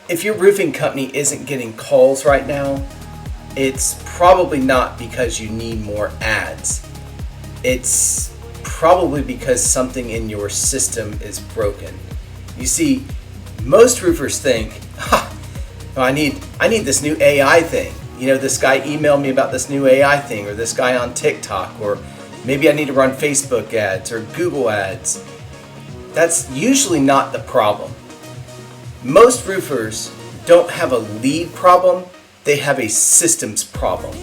If your roofing company isn't getting calls right now, it's probably not because you need more ads. It's probably because something in your system is broken. You see, most roofers think, I need this new AI thing. You know, this guy emailed me about this new AI thing, or this guy on TikTok, or maybe I need to run Facebook ads or Google ads. That's usually not the problem. Most roofers don't have a lead problem, they have a systems problem.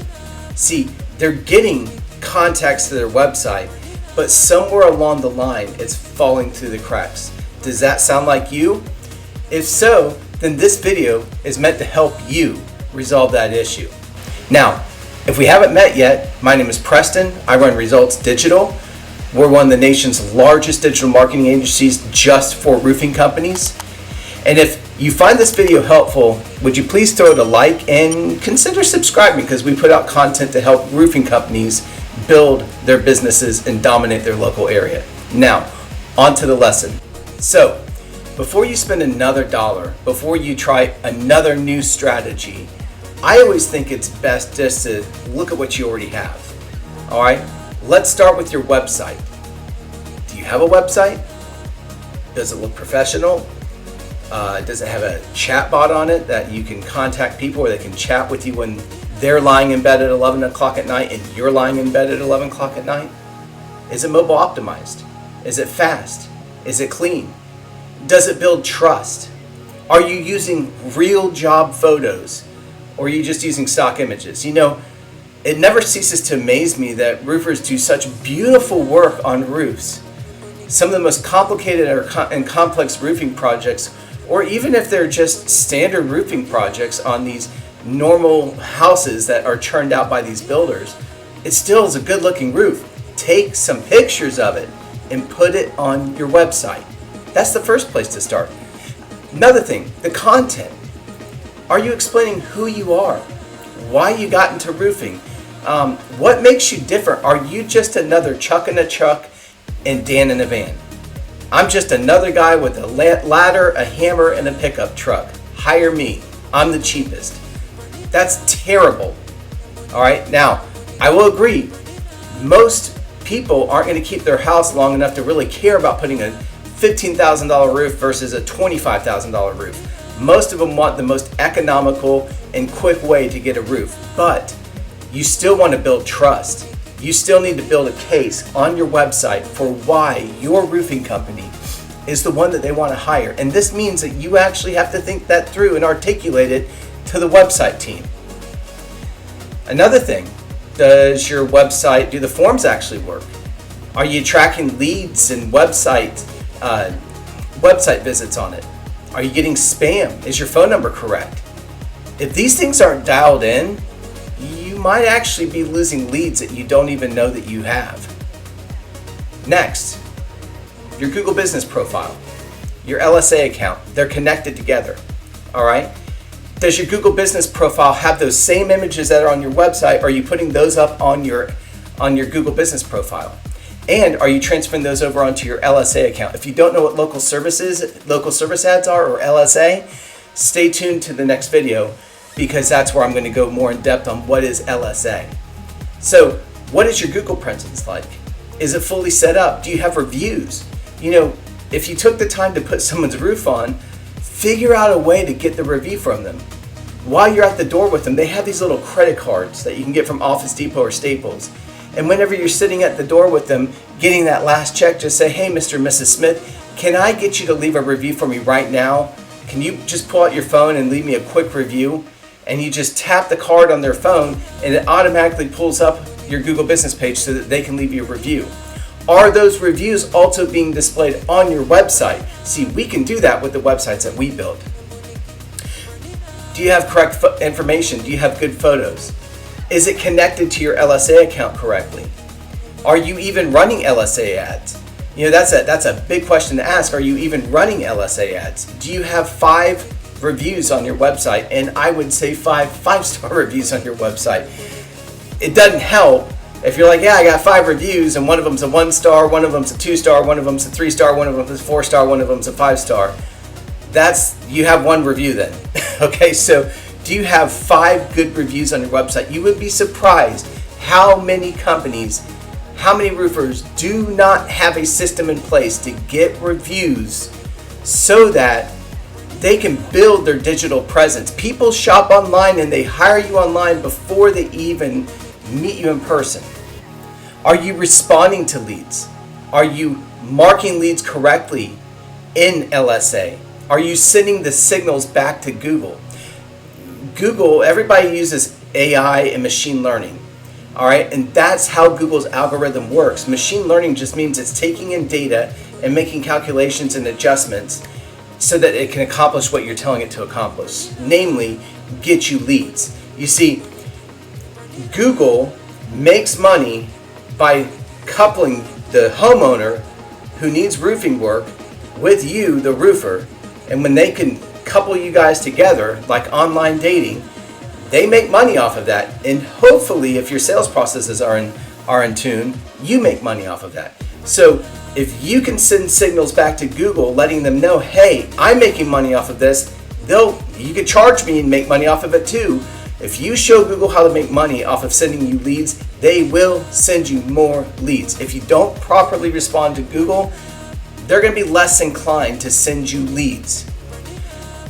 See, they're getting contacts to their website, but somewhere along the line it's falling through the cracks. Does that sound like you? If so, then this video is meant to help you resolve that issue. Now, if we haven't met yet, my name is Preston. I run Results Digital. We're one of the nation's largest digital marketing agencies just for roofing companies. And if you find this video helpful, would you please throw it a like and consider subscribing, because we put out content to help roofing companies build their businesses and dominate their local area. Now, on to the lesson. So, before you spend another dollar, before you try another new strategy, I always think it's best just to look at what you already have. All right, let's start with your website. Do you have a website? Does it look professional? Does it have a chat bot on it that you can contact people, or they can chat with you when they're lying in bed at 11 o'clock at night and you're lying in bed at 11 o'clock at night? Is it mobile optimized? Is it fast? Is it clean? Does it build trust? Are you using real job photos, or are you just using stock images? You know, it never ceases to amaze me that roofers do such beautiful work on roofs. Some of the most complicated and complex roofing projects, or even if they're just standard roofing projects on these normal houses that are churned out by these builders, it still is a good looking roof. Take some pictures of it and put it on your website. That's the first place to start. Another thing, the content. Are you explaining who you are? Why you got into roofing? What makes you different? Are you just another Chuck in a truck and Dan in a van? I'm just another guy with a ladder, a hammer, and a pickup truck. Hire me. I'm the cheapest. That's terrible. All right, now, I will agree, most people aren't going to keep their house long enough to really care about putting a $15,000 roof versus a $25,000 roof. Most of them want the most economical and quick way to get a roof, but you still want to build trust. You still need to build a case on your website for why your roofing company is the one that they want to hire. And this means that you actually have to think that through and articulate it to the website team. Another thing, does your website, do the forms actually work? Are you tracking leads and website visits on it? Are you getting spam? Is your phone number correct? If these things aren't dialed in, you might actually be losing leads that you don't even know that you have. Next, your Google Business Profile, your LSA account, they're connected together, all right? Does your Google Business Profile have those same images that are on your website? Or are you putting those up on your Google Business Profile? And are you transferring those over onto your LSA account? If you don't know what local service ads are, or LSA, stay tuned to the next video, because that's where I'm going to go more in depth on what is LSA. So, what is your Google presence like? Is it fully set up? Do you have reviews? You know, if you took the time to put someone's roof on, figure out a way to get the review from them. While you're at the door with them, they have these little credit cards that you can get from Office Depot or Staples. And whenever you're sitting at the door with them, getting that last check, just say, hey, Mr. and Mrs. Smith, can I get you to leave a review for me right now? Can you just pull out your phone and leave me a quick review? And you just tap the card on their phone, and it automatically pulls up your Google Business page so that they can leave you a review. Are those reviews also being displayed on your website? See, we can do that with the websites that we build. Do you have correct information? Do you have good photos? Is it connected to your LSA account correctly? Are you even running LSA ads? You know, that's a big question to ask. Are you even running LSA ads? Do you have 5 reviews on your website? And I would say 5-star reviews on your website. It doesn't help if you're like, yeah, I got 5 reviews and one of them's a 1-star, one of them's a 2-star, one of them's a 3-star, one of them's a 4-star, one of them's a 5-star. you have one review then. Okay, so do you have 5 good reviews on your website? You would be surprised how many companies, how many roofers do not have a system in place to get reviews so that they can build their digital presence. People shop online and they hire you online before they even meet you in person. Are you responding to leads? Are you marking leads correctly in LSA? Are you sending the signals back to Google? Google, everybody uses AI and machine learning. All right, and that's how Google's algorithm works. Machine learning just means it's taking in data and making calculations and adjustments so that it can accomplish what you're telling it to accomplish, namely, get you leads. You see, Google makes money by coupling the homeowner who needs roofing work with you, the roofer, and when they can couple you guys together, like online dating, they make money off of that. And hopefully, if your sales processes are in tune, you make money off of that. So if you can send signals back to Google letting them know, hey, I'm making money off of this, you could charge me and make money off of it too. If you show Google how to make money off of sending you leads, they will send you more leads. If you don't properly respond to Google, they're going to be less inclined to send you leads.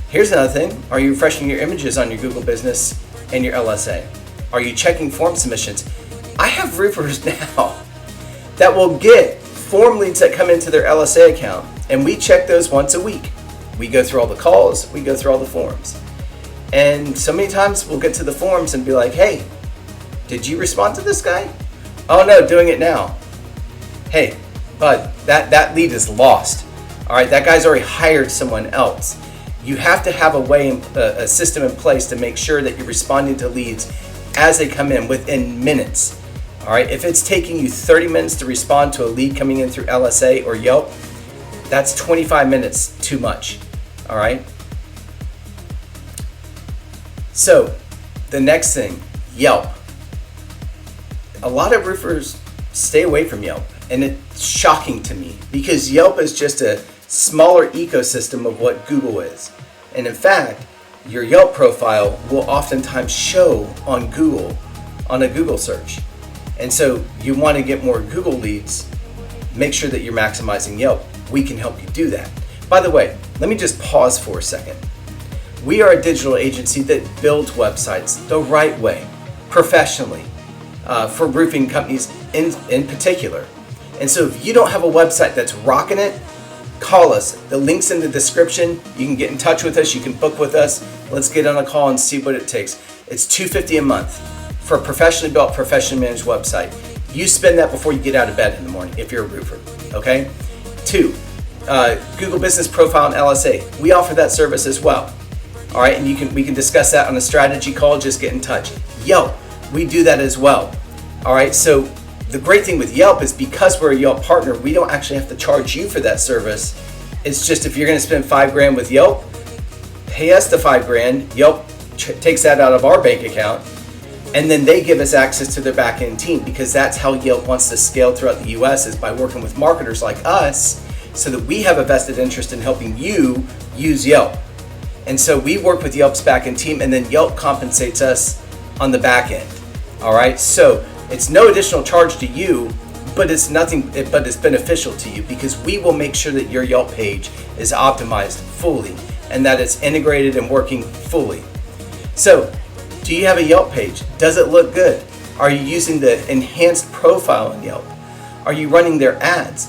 Here's another thing. Are you refreshing your images on your Google Business and your LSA? Are you checking form submissions? I have roofers now that will get form leads that come into their LSA account, and we check those once a week. We go through all the calls, we go through all the forms. And so many times we'll get to the forms and be like, hey, did you respond to this guy? Oh no, doing it now. Hey, bud, that lead is lost. All right, that guy's already hired someone else. You have to have a system in place to make sure that you're responding to leads as they come in within minutes. All right, if it's taking you 30 minutes to respond to a lead coming in through LSA or Yelp, that's 25 minutes too much. All right. So the next thing, Yelp. A lot of roofers stay away from Yelp, and it's shocking to me because Yelp is just a smaller ecosystem of what Google is. And in fact, your Yelp profile will oftentimes show on Google, on a Google search. And so you want to get more Google leads, make sure that you're maximizing Yelp. We can help you do that. By the way, let me just pause for a second. We are a digital agency that builds websites the right way, professionally, for roofing companies in particular. And so if you don't have a website that's rocking it, call us. The link's in the description. You can get in touch with us. You can book with us. Let's get on a call and see what it takes. It's $250 a month for a professionally built, professionally managed website. You spend that before you get out of bed in the morning if you're a roofer, okay? 2, Google Business Profile and LSA. We offer that service as well. All right, and we can discuss that on a strategy call. Just get in touch. Yelp, we do that as well. All right, so the great thing with Yelp is because we're a Yelp partner, we don't actually have to charge you for that service. It's just if you're going to spend $5,000 with Yelp, pay us the $5,000. Yelp takes that out of our bank account, and then they give us access to their back-end team because that's how Yelp wants to scale throughout the U.S. is by working with marketers like us, so that we have a vested interest in helping you use Yelp. And so we work with Yelp's back-end team, and then Yelp compensates us on the back end. All right, so it's no additional charge to you, but it's beneficial to you because we will make sure that your Yelp page is optimized fully and that it's integrated and working fully. So, do you have a Yelp page? Does it look good? Are you using the enhanced profile in Yelp? Are you running their ads?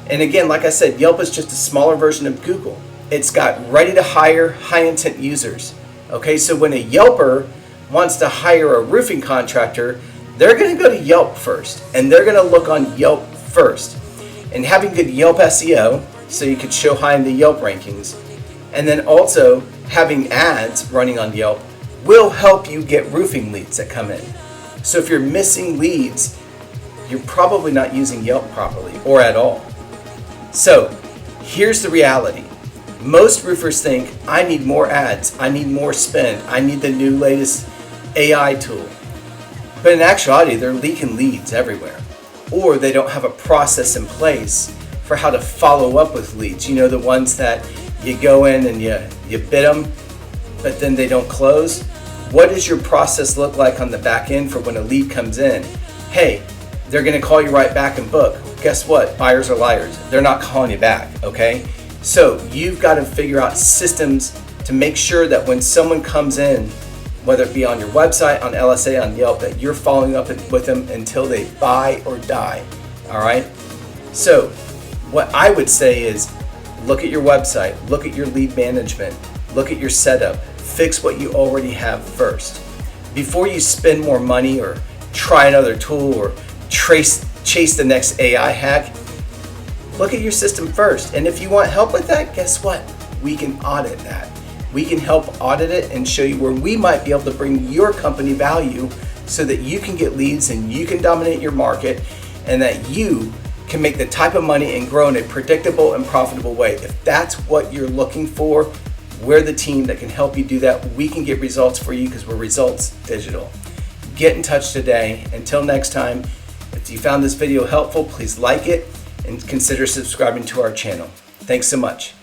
And again, like I said, Yelp is just a smaller version of Google. It's got ready to hire, high intent users. Okay, so when a Yelper wants to hire a roofing contractor, they're going to go to Yelp first, and they're going to look on Yelp first. And having good Yelp SEO, so you could show high in the Yelp rankings, and then also having ads running on Yelp will help you get roofing leads that come in. So if you're missing leads, you're probably not using Yelp properly or at all. So here's the reality. Most roofers think, I need more ads, I need more spend, I need the new latest AI tool. But in actuality, they're leaking leads everywhere. Or they don't have a process in place for how to follow up with leads. You know, the ones that You go in and you bid them, but then they don't close. What does your process look like on the back end for when a lead comes in? Hey, they're gonna call you right back and book. Guess what? Buyers are liars. They're not calling you back, okay? So you've got to figure out systems to make sure that when someone comes in, whether it be on your website, on LSA, on Yelp, that you're following up with them until they buy or die, all right? So what I would say is look at your website, look at your lead management, look at your setup, fix what you already have first. Before you spend more money or try another tool or chase the next AI hack, look at your system first. And if you want help with that, guess what? We can audit that. We can help audit it and show you where we might be able to bring your company value so that you can get leads and you can dominate your market and that you can make the type of money and grow in a predictable and profitable way. If that's what you're looking for, we're the team that can help you do that. We can get results for you because we're Results Digital. Get in touch today. Until next time, if you found this video helpful, please like it and consider subscribing to our channel. Thanks so much.